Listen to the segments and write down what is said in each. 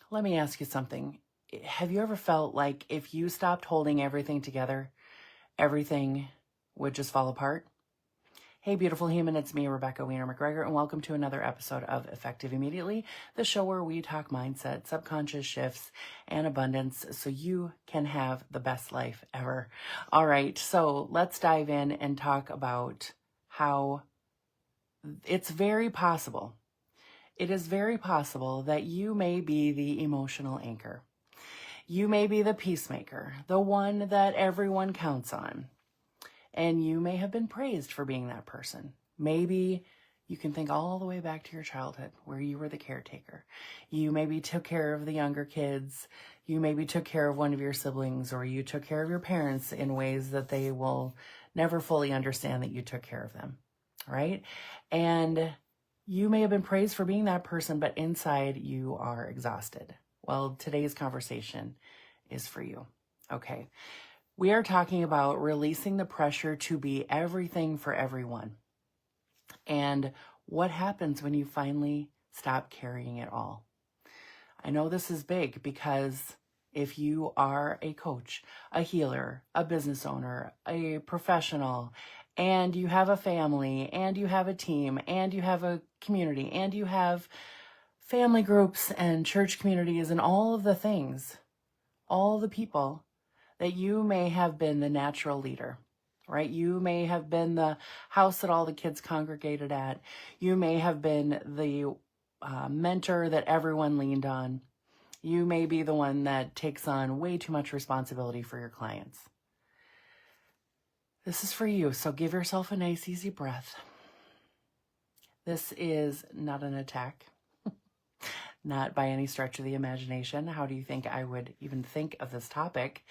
Let me ask you something. Have you ever felt like if you stopped holding everything together, everything would just fall apart? Hey, beautiful human, it's me, Rebecca Wiener McGregor, and welcome to another episode of Effective Immediately, the show where we talk mindset, subconscious shifts, and abundance so you can have the best life ever. All right, so let's dive in and talk about how it's very possible. It is very possible that you may be the emotional anchor. You may be the peacemaker, the one that everyone counts on. And you may have been praised for being that person. Maybe you can think all the way back to your childhood where you were the caretaker. You maybe took care of the younger kids. You maybe took care of one of your siblings, or you took care of your parents in ways that they will never fully understand that you took care of them, right? And you may have been praised for being that person, but inside you are exhausted. Well, today's conversation is for you. Okay. We are talking about releasing the pressure to be everything for everyone. And what happens when you finally stop carrying it all? I know this is big because if you are a coach, a healer, a business owner, a professional, and you have a family, and you have a team, and you have a community, and you have family groups and church communities and all of the things, all the people, that you may have been the natural leader, right? You may have been the house that all the kids congregated at. You may have been the mentor that everyone leaned on. You may be the one that takes on way too much responsibility for your clients. This is for you, so give yourself a nice, easy breath. This is not an attack, not by any stretch of the imagination. How do you think I would even think of this topic?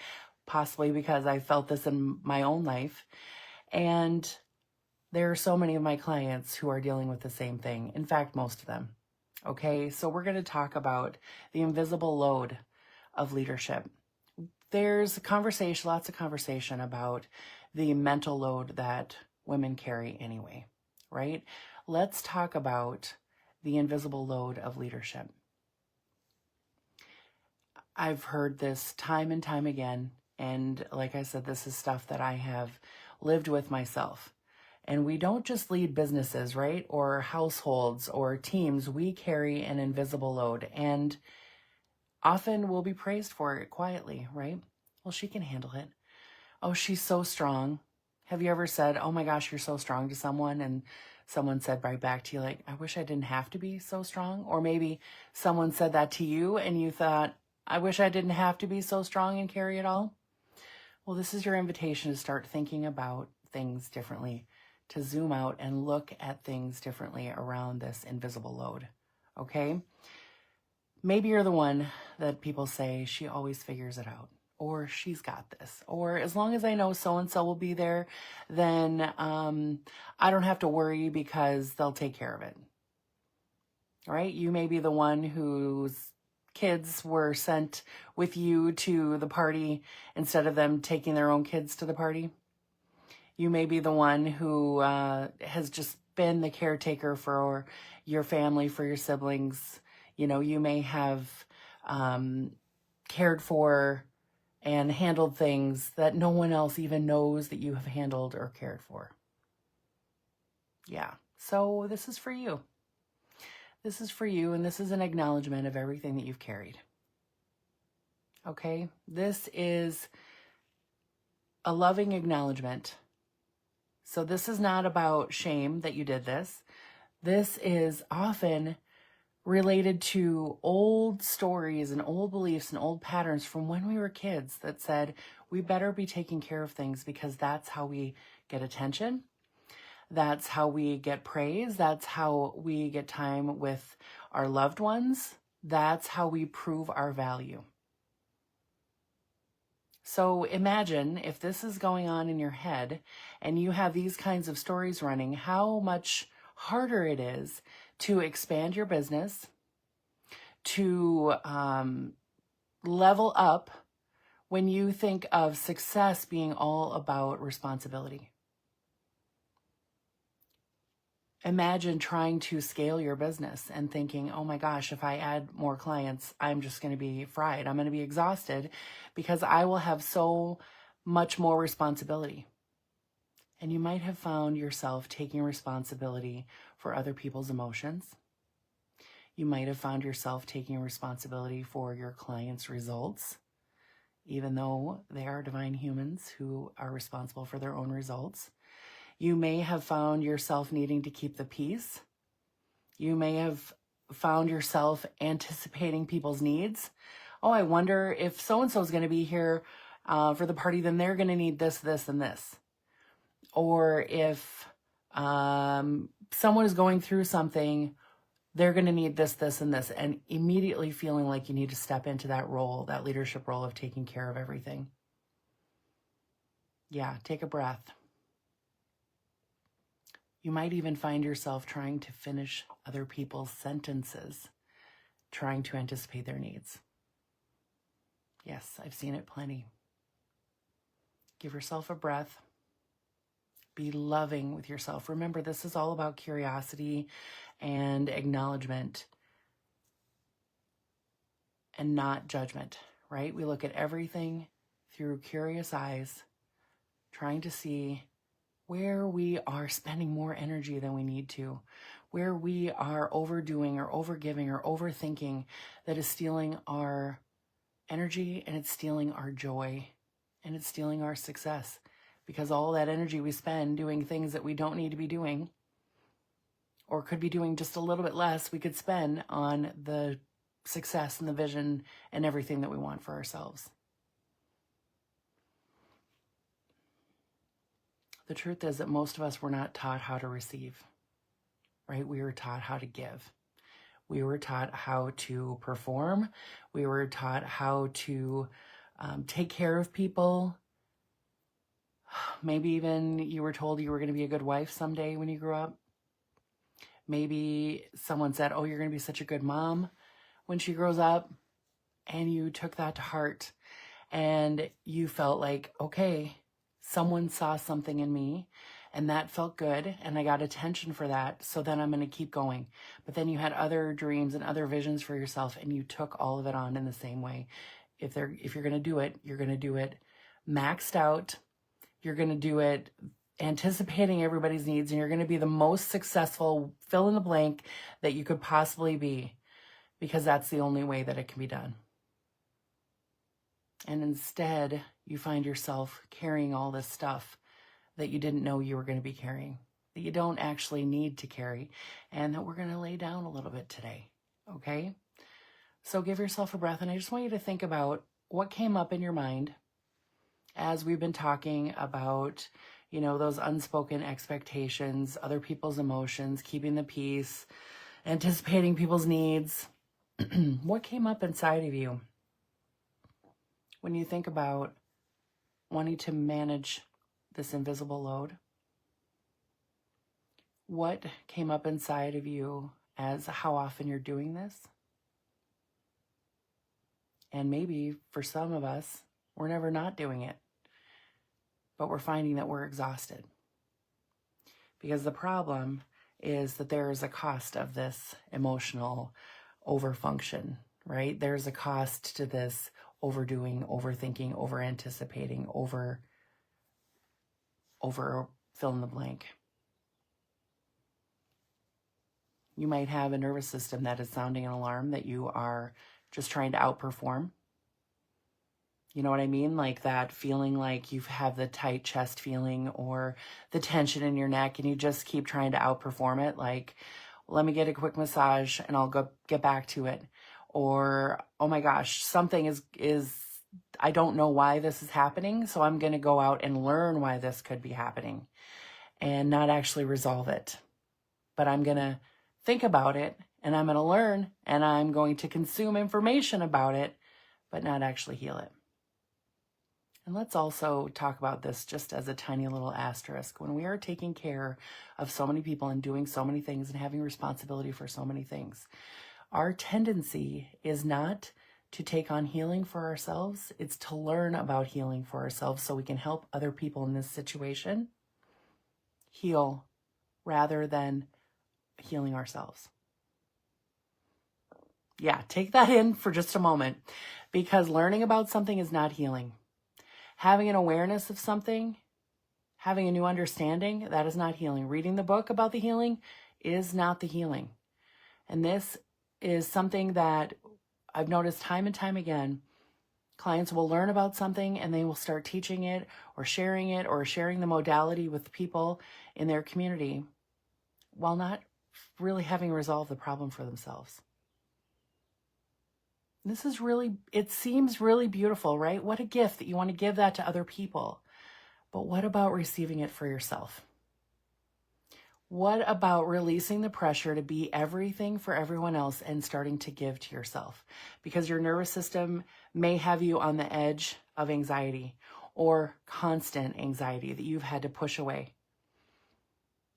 Possibly because I felt this in my own life. And there are so many of my clients who are dealing with the same thing. In fact, most of them. Okay, so we're going to talk about the invisible load of leadership. There's lots of conversation about the mental load that women carry anyway, right? Let's talk about the invisible load of leadership. I've heard this time and time again. And like I said, this is stuff that I have lived with myself. And we don't just lead businesses, right? Or households or teams. We carry an invisible load. And often we'll be praised for it quietly, right? Well, she can handle it. Oh, she's so strong. Have you ever said, oh my gosh, you're so strong to someone? And someone said right back to you, like, I wish I didn't have to be so strong. Or maybe someone said that to you and you thought, I wish I didn't have to be so strong and carry it all. Well, this is your invitation to start thinking about things differently, to zoom out and look at things differently around this invisible load, okay? Maybe you're the one that people say, she always figures it out, or she's got this, or as long as I know so-and-so will be there, then I don't have to worry because they'll take care of it, right? You may be the one who's kids were sent with you to the party instead of them taking their own kids to the party. You may be the one who has just been the caretaker for your family, for your siblings. You know, you may have cared for and handled things that no one else even knows that you have handled or cared for. Yeah, so this is for you. This is for you, and this is an acknowledgement of everything that you've carried. Okay? This is a loving acknowledgement. So this is not about shame that you did this. This is often related to old stories and old beliefs and old patterns from when we were kids that said, we better be taking care of things because that's how we get attention. That's how we get praise. That's how we get time with our loved ones. That's how we prove our value. So imagine if this is going on in your head and you have these kinds of stories running, how much harder it is to expand your business, to level up when you think of success being all about responsibility. Imagine trying to scale your business and thinking, oh my gosh, if I add more clients, I'm just going to be fried. I'm going to be exhausted because I will have so much more responsibility. And you might have found yourself taking responsibility for other people's emotions. You might have found yourself taking responsibility for your clients' results, even though they are divine humans who are responsible for their own results. You may have found yourself needing to keep the peace. You may have found yourself anticipating people's needs. Oh, I wonder if so-and-so is going to be here for the party, then they're going to need this, this, and this. Or if someone is going through something, they're going to need this, this, and this. And immediately feeling like you need to step into that role, that leadership role of taking care of everything. Yeah, take a breath. You might even find yourself trying to finish other people's sentences, trying to anticipate their needs. Yes, I've seen it plenty. Give yourself a breath. Be loving with yourself. Remember, this is all about curiosity and acknowledgement and not judgment, right? We look at everything through curious eyes, trying to see where we are spending more energy than we need to, where we are overdoing or overgiving or overthinking that is stealing our energy and it's stealing our joy and it's stealing our success, because all that energy we spend doing things that we don't need to be doing or could be doing just a little bit less, we could spend on the success and the vision and everything that we want for ourselves. The truth is that most of us were not taught how to receive, right? We were taught how to give. We were taught how to perform. We were taught how to take care of people. Maybe even you were told you were going to be a good wife someday when you grew up. Maybe someone said, oh, you're going to be such a good mom when she grows up. And you took that to heart and you felt like, okay, someone saw something in me and that felt good and I got attention for that. So then I'm going to keep going. But then you had other dreams and other visions for yourself and you took all of it on in the same way. If you're going to do it, you're going to do it maxed out. You're going to do it anticipating everybody's needs, and you're going to be the most successful fill in the blank that you could possibly be, because that's the only way that it can be done. And instead, you find yourself carrying all this stuff that you didn't know you were going to be carrying, that you don't actually need to carry, and that we're going to lay down a little bit today, okay? So give yourself a breath, and I just want you to think about what came up in your mind as we've been talking about, you know, those unspoken expectations, other people's emotions, keeping the peace, anticipating people's needs. What came up inside of you when you think about wanting to manage this invisible load? What came up inside of you as how often you're doing this? And maybe for some of us, we're never not doing it, but we're finding that we're exhausted. Because the problem is that there is a cost of this emotional overfunction, right? There's a cost to this overdoing, overthinking, over-anticipating, over fill in the blank. You might have a nervous system that is sounding an alarm that you are just trying to outperform. You know what I mean? Like that feeling like you have the tight chest feeling or the tension in your neck and you just keep trying to outperform it. Like, let me get a quick massage and I'll go get back to it. Or, oh my gosh, something is I don't know why this is happening, so I'm going to go out and learn why this could be happening and not actually resolve it. But I'm going to think about it and I'm going to learn and I'm going to consume information about it, but not actually heal it. And let's also talk about this just as a tiny little asterisk. When we are taking care of so many people and doing so many things and having responsibility for so many things, our tendency is not to take on healing for ourselves. It's to learn about healing for ourselves so we can help other people in this situation heal rather than healing ourselves. Yeah, take that in for just a moment, because learning about something is not healing. Having an awareness of something, having a new understanding, that is not healing. Reading the book about the healing is not the healing. And this is something that I've noticed time and time again. Clients will learn about something and they will start teaching it or sharing the modality with people in their community while not really having resolved the problem for themselves. This is really, it seems really beautiful, right? What a gift that you want to give that to other people. But what about receiving it for yourself? What about releasing the pressure to be everything for everyone else and starting to give to yourself? Because your nervous system may have you on the edge of anxiety or constant anxiety that you've had to push away.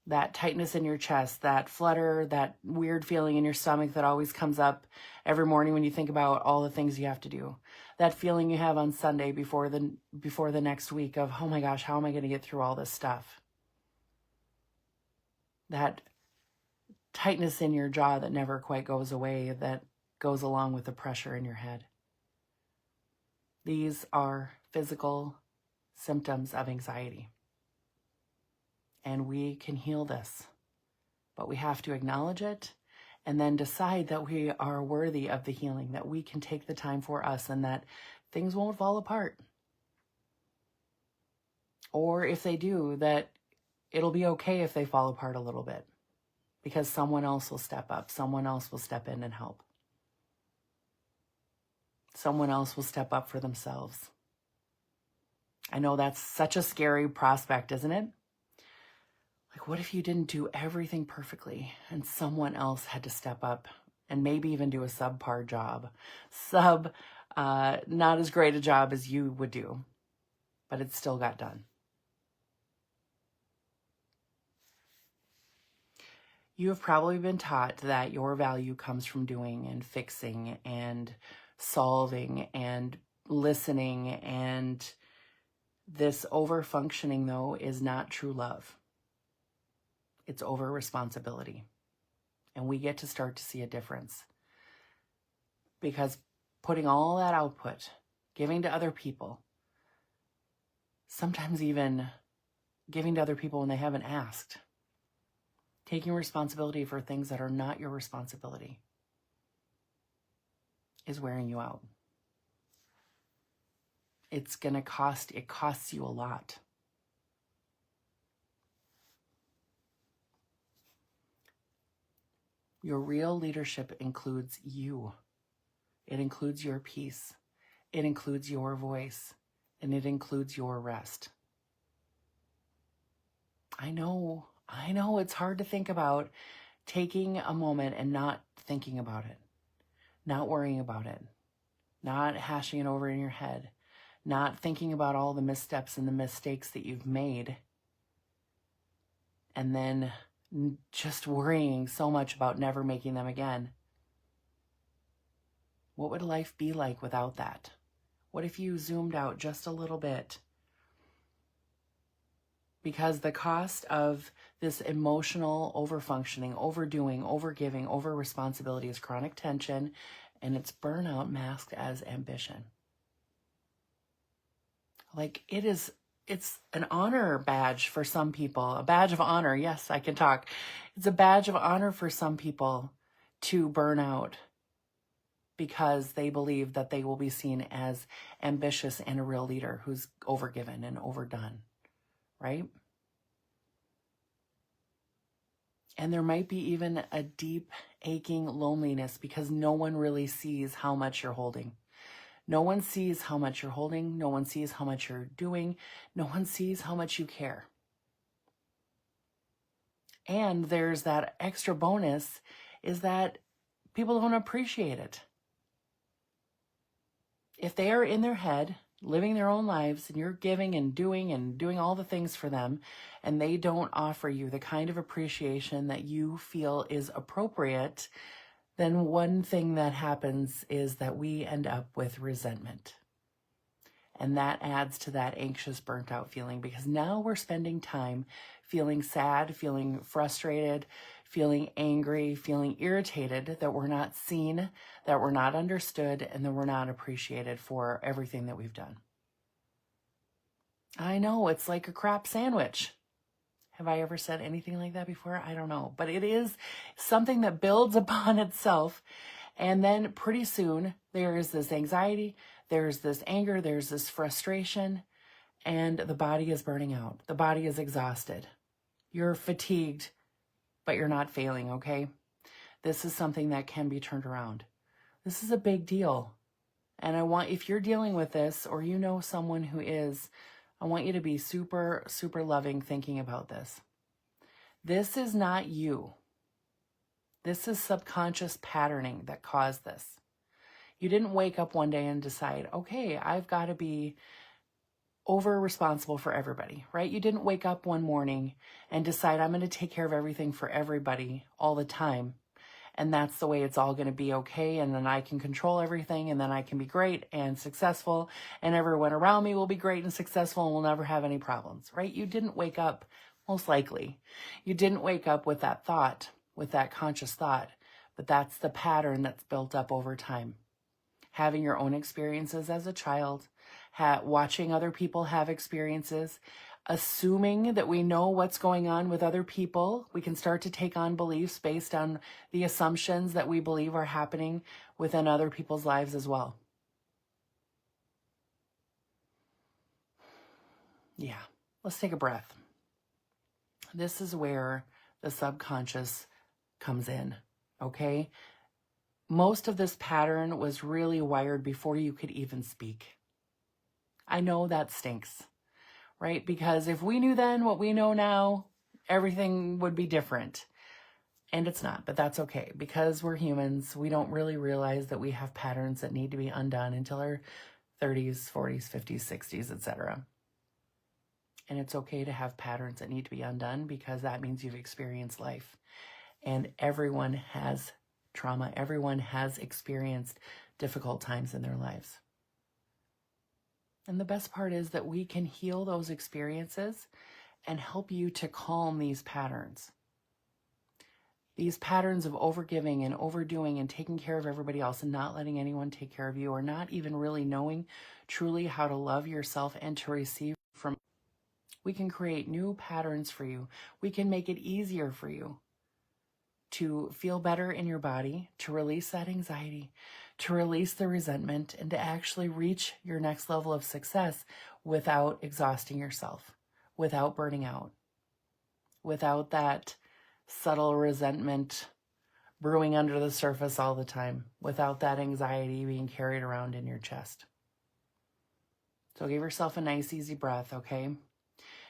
That tightness in your chest, that flutter, that weird feeling in your stomach that always comes up every morning when you think about all the things you have to do. That feeling you have on Sunday before the next week of, oh my gosh, how am I going to get through all this stuff? That tightness in your jaw that never quite goes away, that goes along with the pressure in your head. These are physical symptoms of anxiety. And we can heal this, but we have to acknowledge it and then decide that we are worthy of the healing, that we can take the time for us and that things won't fall apart. Or if they do, that it'll be okay if they fall apart a little bit because someone else will step up. Someone else will step in and help. Someone else will step up for themselves. I know that's such a scary prospect, isn't it? Like, what if you didn't do everything perfectly and someone else had to step up and maybe even do a subpar job? Not as great a job as you would do, but it still got done. You have probably been taught that your value comes from doing and fixing and solving and listening, and this over-functioning, though, is not true love. It's over responsibility. And we get to start to see a difference. Because putting all that output, giving to other people, sometimes even giving to other people when they haven't asked, taking responsibility for things that are not your responsibility, is wearing you out. It costs you a lot. Your real leadership includes you. It includes your peace. It includes your voice. And it includes your rest. I know it's hard to think about taking a moment and not thinking about it, not worrying about it, not hashing it over in your head, not thinking about all the missteps and the mistakes that you've made, and then just worrying so much about never making them again. What would life be like without that? What if you zoomed out just a little bit? Because the cost of this emotional overfunctioning, overdoing, overgiving, over-responsibility is chronic tension, and it's burnout masked as ambition. Like, it's an honor badge for some people, a badge of honor. Yes, I can talk. It's a badge of honor for some people to burn out because they believe that they will be seen as ambitious and a real leader who's overgiven and overdone, right? And there might be even a deep, aching loneliness because no one really sees how much you're holding. No one sees how much you're holding. No one sees how much you're doing. No one sees how much you care. And there's that extra bonus is that people don't appreciate it. If they are in their head, living their own lives, and you're giving and doing all the things for them, and they don't offer you the kind of appreciation that you feel is appropriate, then one thing that happens is that we end up with resentment. And that adds to that anxious, burnt out feeling because now we're spending time feeling sad, feeling frustrated, feeling angry, feeling irritated that we're not seen, that we're not understood, and that we're not appreciated for everything that we've done. I know, it's like a crap sandwich. Have I ever said anything like that before? I don't know. But it is something that builds upon itself. And then pretty soon, there is this anxiety, there's this anger, there's this frustration, and the body is burning out. The body is exhausted. You're fatigued, but you're not failing, okay? This is something that can be turned around. This is a big deal. And if you're dealing with this, or you know someone who is, I want you to be super, super loving thinking about this. This is not you. This is subconscious patterning that caused this. You didn't wake up one day and decide, okay, I've got to be over responsible for everybody, right? You didn't wake up one morning and decide, I'm going to take care of everything for everybody all the time. And that's the way it's all going to be okay. And then I can control everything, and then I can be great and successful, and everyone around me will be great and successful, and we'll never have any problems, right? You didn't wake up, most likely. You didn't wake up with that thought, with that conscious thought, but that's the pattern that's built up over time. Having your own experiences as a child, watching other people have experiences, assuming that we know what's going on with other people. We can start to take on beliefs based on the assumptions that we believe are happening within other people's lives as well. Yeah, let's take a breath. This is where the subconscious comes in, okay? Most of this pattern was really wired before you could even speak. I know that stinks, right? Because if we knew then what we know now, everything would be different. And it's not, but that's okay. Because we're humans, we don't really realize that we have patterns that need to be undone until our 30s, 40s, 50s, 60s, etc. And it's okay to have patterns that need to be undone, because that means you've experienced life. And everyone has trauma. Everyone has experienced difficult times in their lives. And the best part is that we can heal those experiences and help you to calm these patterns. These patterns of overgiving and overdoing and taking care of everybody else and not letting anyone take care of you, or not even really knowing truly how to love yourself and to receive from. We can create new patterns for you. We can make it easier for you to feel better in your body, to release that anxiety, to release the resentment, and to actually reach your next level of success without exhausting yourself, without burning out, without that subtle resentment brewing under the surface all the time, without that anxiety being carried around in your chest. So give yourself a nice, easy breath, okay?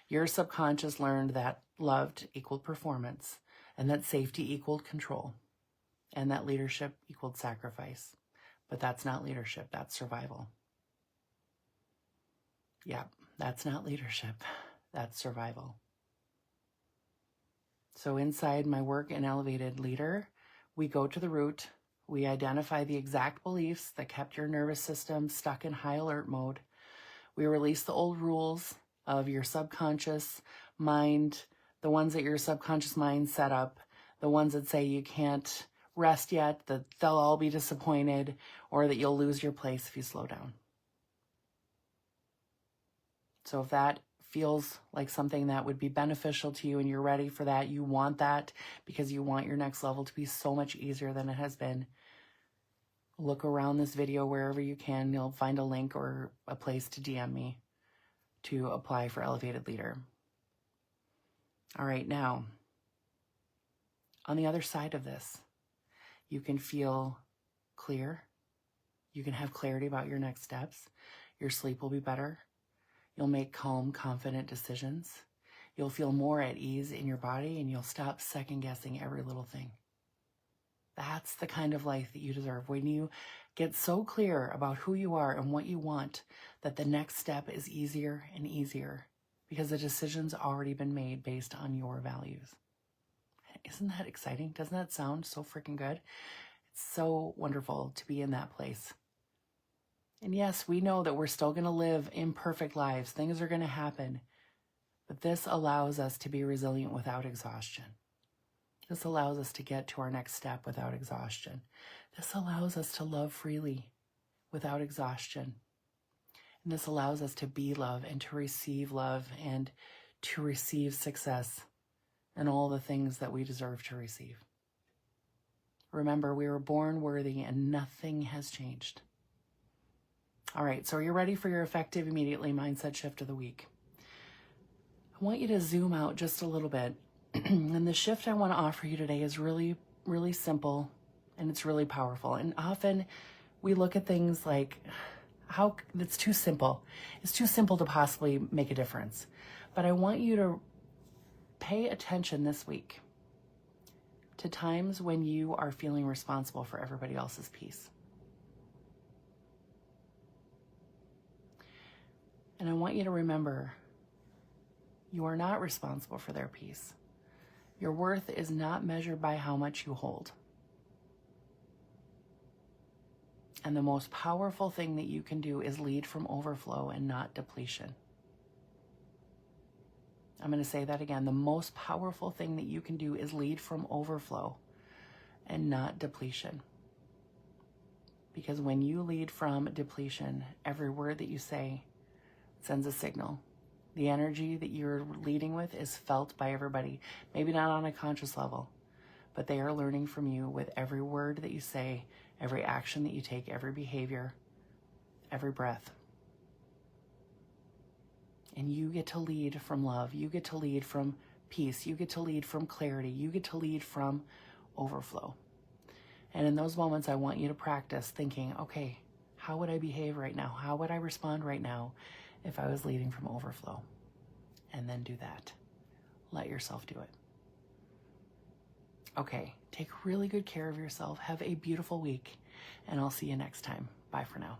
Your subconscious learned that loved equaled performance, and that safety equaled control, and that leadership equaled sacrifice. But that's not leadership, that's survival. Yeah, that's not leadership, that's survival. So inside my work in Elevated Leader, we go to the root, we identify the exact beliefs that kept your nervous system stuck in high alert mode. We release the old rules of your subconscious mind, the ones that your subconscious mind set up, the ones that say you can't rest yet, that they'll all be disappointed, or that you'll lose your place if you slow down. So if that feels like something that would be beneficial to you and you're ready for that, you want that because you want your next level to be so much easier than it has been, look around this video wherever you can. You'll find a link or a place to DM me to apply for Elevated Leader. All right, now, on the other side of this, you can feel clear. You can have clarity about your next steps. Your sleep will be better. You'll make calm, confident decisions. You'll feel more at ease in your body, and you'll stop second-guessing every little thing. That's the kind of life that you deserve. When you get so clear about who you are and what you want, that the next step is easier and easier, because the decision's already been made based on your values. Isn't that exciting? Doesn't that sound so freaking good? It's so wonderful to be in that place. And yes, we know that we're still going to live imperfect lives. Things are going to happen. But this allows us to be resilient without exhaustion. This allows us to get to our next step without exhaustion. This allows us to love freely without exhaustion. And this allows us to be love and to receive love and to receive success and all the things that we deserve to receive. Remember, we were born worthy and nothing has changed. All right, so are you ready for your effective immediately mindset shift of the week? I want you to zoom out just a little bit. And the shift I want to offer you today is really, really simple and it's really powerful. And often we look at things like, how it's too simple. It's too simple to possibly make a difference. But I want you to pay attention this week to times when you are feeling responsible for everybody else's peace. And I want you to remember, you are not responsible for their peace. Your worth is not measured by how much you hold. And the most powerful thing that you can do is lead from overflow and not depletion. I'm going to say that again. The most powerful thing that you can do is lead from overflow and not depletion. Because when you lead from depletion, every word that you say sends a signal. The energy that you're leading with is felt by everybody. Maybe not on a conscious level, but they are learning from you with every word that you say, every action that you take, every behavior, every breath. And you get to lead from love. You get to lead from peace. You get to lead from clarity. You get to lead from overflow. And in those moments, I want you to practice thinking, okay, how would I behave right now? How would I respond right now if I was leading from overflow? And then do that. Let yourself do it. Okay, take really good care of yourself. Have a beautiful week, and I'll see you next time. Bye for now.